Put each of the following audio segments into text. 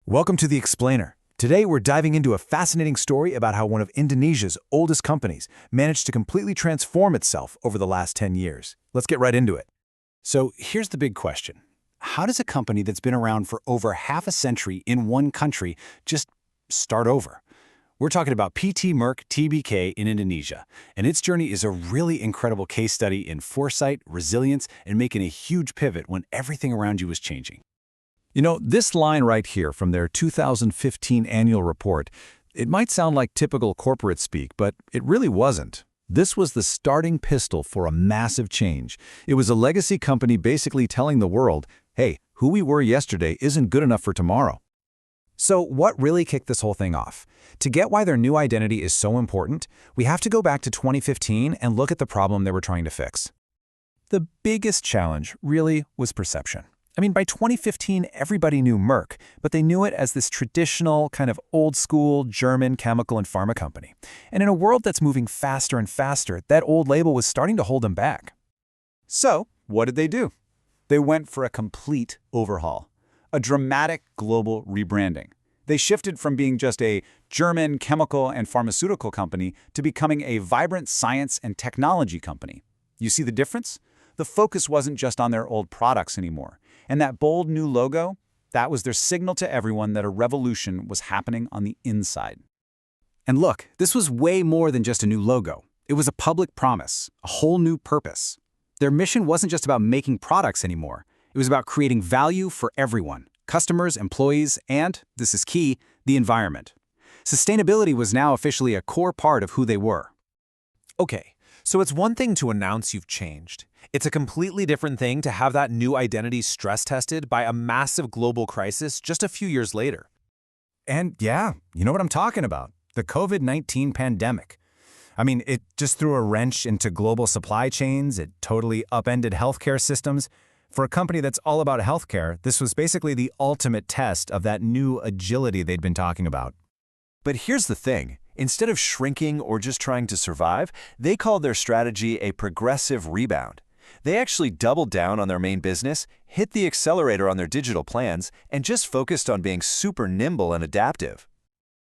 Welcome to The Explainer. Today we're diving into a fascinating story about how one of Indonesia's oldest companies managed to completely transform itself over the last 10 years. Let's get right into it. So here's the big question. How does a company that's been around for over half a century in one country just start over? We're talking about PT Merck Tbk in Indonesia, and its journey is a really incredible case study in foresight, resilience, and making a huge pivot when everything around you was changing. You know, this line right here from their 2015 annual report, it might sound like typical corporate speak, but it really wasn't. This was the starting pistol for a massive change. It was a legacy company basically telling the world, hey, who we were yesterday isn't good enough for tomorrow. So what really kicked this whole thing off? To get why their new identity is so important, we have to go back to 2015 and look at the problem they were trying to fix. The biggest challenge really was perception. I mean, by 2015, everybody knew Merck, but they knew it as this traditional, kind of old-school German chemical and pharma company. And in a world that's moving faster and faster, that old label was starting to hold them back. So, what did they do? They went for a complete overhaul, a dramatic global rebranding. They shifted from being just a German chemical and pharmaceutical company to becoming a vibrant science and technology company. You see the difference? The focus wasn't just on their old products anymore. And that bold new logo, that was their signal to everyone that a revolution was happening on the inside. And look, this was way more than just a new logo. It was a public promise, a whole new purpose. Their mission wasn't just about making products anymore. It was about creating value for everyone, customers, employees, and, this is key, the environment. Sustainability was now officially a core part of who they were. Okay, so it's one thing to announce you've changed. It's a completely different thing to have that new identity stress-tested by a massive global crisis just a few years later. And yeah, you know what I'm talking about, the COVID-19 pandemic. I mean, it just threw a wrench into global supply chains, it totally upended healthcare systems. For a company that's all about healthcare, this was basically the ultimate test of that new agility they'd been talking about. But here's the thing. Instead of shrinking or just trying to survive, they called their strategy a progressive rebound. They actually doubled down on their main business, hit the accelerator on their digital plans, and just focused on being super nimble and adaptive.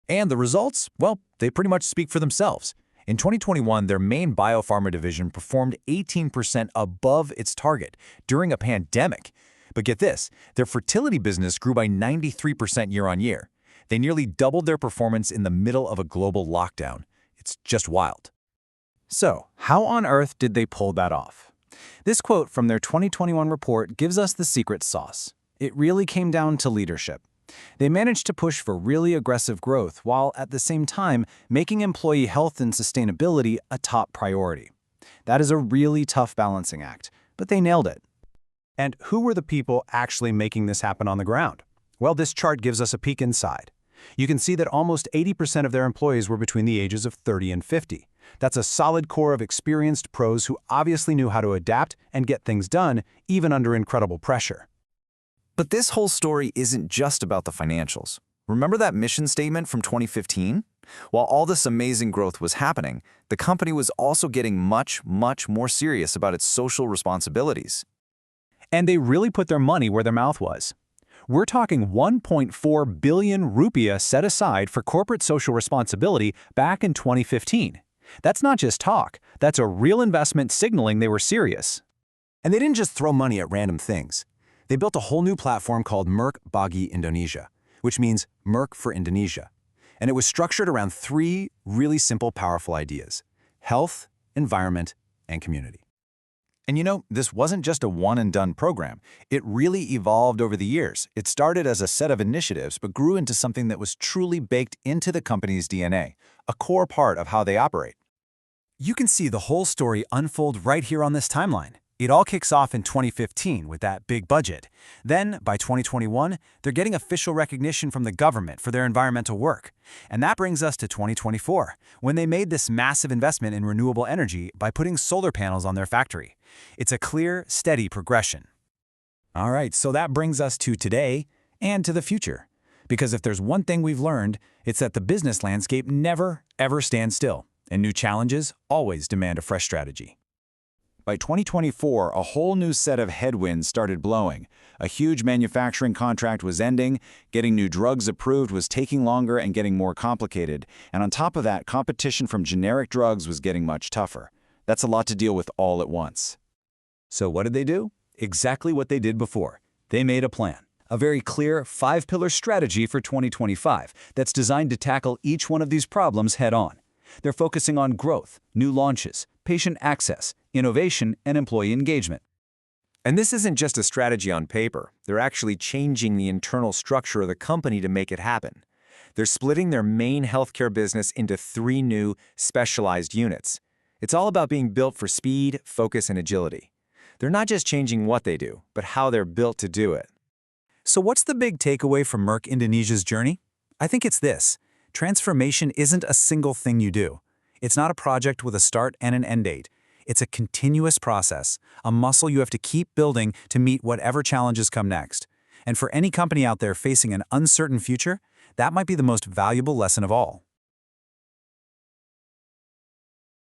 And the results? Well, they pretty much speak for themselves. In 2021, their main biopharma division performed 18% above its target during a pandemic. But get this, their fertility business grew by 93% year-on-year. They nearly doubled their performance in the middle of a global lockdown. It's just wild. So, how on earth did they pull that off? This quote from their 2021 report gives us the secret sauce. It really came down to leadership. They managed to push for really aggressive growth while at the same time making employee health and sustainability a top priority. That is a really tough balancing act, but they nailed it. And who were the people actually making this happen on the ground? Well, this chart gives us a peek inside. You can see that almost 80% of their employees were between the ages of 30 and 50. That's a solid core of experienced pros who obviously knew how to adapt and get things done, even under incredible pressure. But this whole story isn't just about the financials. Remember that mission statement from 2015? While all this amazing growth was happening, the company was also getting much more serious about its social responsibilities. And they really put their money where their mouth was. We're talking 1.4 billion rupiah set aside for corporate social responsibility back in 2015. That's not just talk, that's a real investment signaling they were serious. And they didn't just throw money at random things. They built a whole new platform called MERK Bagi Indonesia, which means Merck for Indonesia. And it was structured around three really simple, powerful ideas: health, environment, and community. And you know, this wasn't just a one-and-done program. It really evolved over the years. It started as a set of initiatives, but grew into something that was truly baked into the company's DNA, a core part of how they operate. You can see the whole story unfold right here on this timeline. It all kicks off in 2015 with that big budget. Then, by 2021, they're getting official recognition from the government for their environmental work. And that brings us to 2024, when they made this massive investment in renewable energy by putting solar panels on their factory. It's a clear, steady progression. All right, so that brings us to today and to the future. Because if there's one thing we've learned, it's that the business landscape never, ever stands still, and new challenges always demand a fresh strategy. By 2024, a whole new set of headwinds started blowing. A huge manufacturing contract was ending, getting new drugs approved was taking longer and getting more complicated, and on top of that, competition from generic drugs was getting much tougher. That's a lot to deal with all at once. So what did they do? Exactly what they did before. They made a plan. A very clear 5-pillar strategy for 2025 that's designed to tackle each one of these problems head-on. They're focusing on growth, new launches, patient access, innovation, and employee engagement. And this isn't just a strategy on paper. They're actually changing the internal structure of the company to make it happen. They're splitting their main healthcare business into 3 new, specialized units. It's all about being built for speed, focus, and agility. They're not just changing what they do, but how they're built to do it. So what's the big takeaway from Merck Indonesia's journey? I think it's this. Transformation isn't a single thing you do. It's not a project with a start and an end date. It's a continuous process, a muscle you have to keep building to meet whatever challenges come next. And for any company out there facing an uncertain future, that might be the most valuable lesson of all.